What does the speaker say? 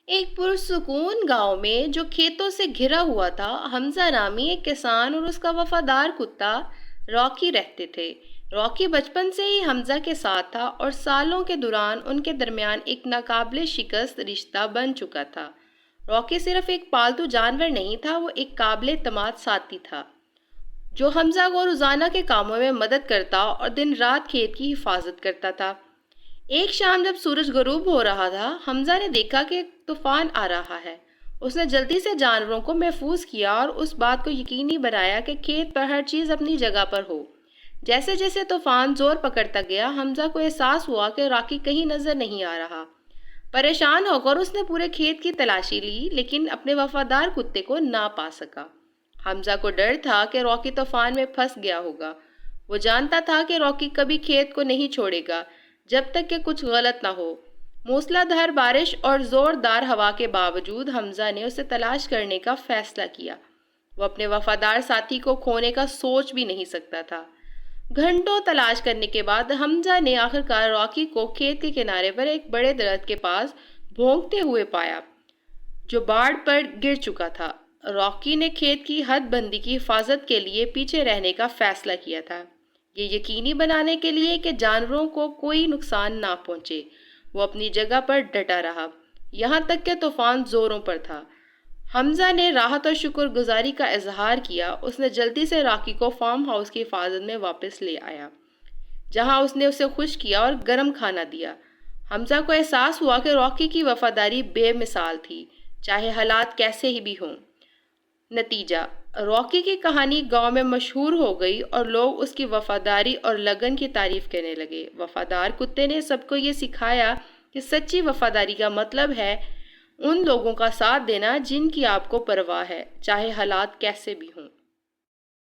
ایک پرسکون گاؤں میں جو کھیتوں سے گھرا ہوا تھا، حمزہ نامی ایک کسان اور اس کا وفادار کتا راکی رہتے تھے۔ راکی بچپن سے ہی حمزہ کے ساتھ تھا اور سالوں کے دوران ان کے درمیان ایک ناقابل شکست رشتہ بن چکا تھا۔ راکی صرف ایک پالتو جانور نہیں تھا، وہ ایک قابل اعتماد ساتھی تھا جو حمزہ کو روزانہ کے کاموں میں مدد کرتا اور دن رات کھیت کی حفاظت کرتا تھا۔ ایک شام جب سورج غروب ہو رہا تھا، حمزہ نے دیکھا کہ ایک طوفان آ رہا ہے۔ اس نے جلدی سے جانوروں کو محفوظ کیا اور اس بات کو یقینی بنایا کہ کھیت پر ہر چیز اپنی جگہ پر ہو۔ جیسے جیسے طوفان زور پکڑتا گیا، حمزہ کو احساس ہوا کہ راکی کہیں نظر نہیں آ رہا۔ پریشان ہو کر اس نے پورے کھیت کی تلاشی لی، لیکن اپنے وفادار کتے کو نہ پا سکا۔ حمزہ کو ڈر تھا کہ راکی طوفان میں پھنس گیا ہوگا۔ وہ جانتا تھا کہ راکی کبھی کھیت کو نہیں چھوڑے گا جب تک کہ کچھ غلط نہ ہو۔ موسلا دھار بارش اور زوردار ہوا کے باوجود حمزہ نے اسے تلاش کرنے کا فیصلہ کیا۔ وہ اپنے وفادار ساتھی کو کھونے کا سوچ بھی نہیں سکتا تھا۔ گھنٹوں تلاش کرنے کے بعد حمزہ نے آخرکار راکی کو کھیت کے کنارے پر ایک بڑے درخت کے پاس بھونکتے ہوئے پایا جو باڑ پر گر چکا تھا۔ راکی نے کھیت کی حد بندی کی حفاظت کے لیے پیچھے رہنے کا فیصلہ کیا تھا، یہ یقینی بنانے کے لیے کہ جانوروں کو کوئی نقصان نہ پہنچے۔ وہ اپنی جگہ پر ڈٹا رہا یہاں تک کہ طوفان زوروں پر تھا۔ حمزہ نے راحت اور شکر گزاری کا اظہار کیا۔ اس نے جلدی سے راکی کو فارم ہاؤس کی حفاظت میں واپس لے آیا، جہاں اس نے اسے خوش کیا اور گرم کھانا دیا۔ حمزہ کو احساس ہوا کہ راکی کی وفاداری بے مثال تھی، چاہے حالات کیسے ہی بھی ہوں۔ نتیجہ: راکی کی کہانی گاؤں میں مشہور ہو گئی اور لوگ اس کی وفاداری اور لگن کی تعریف کرنے لگے۔ وفادار کتے نے سب کو یہ سکھایا کہ سچی وفاداری کا مطلب ہے ان لوگوں کا ساتھ دینا جن کی آپ کو پرواہ ہے، چاہے حالات کیسے بھی ہوں۔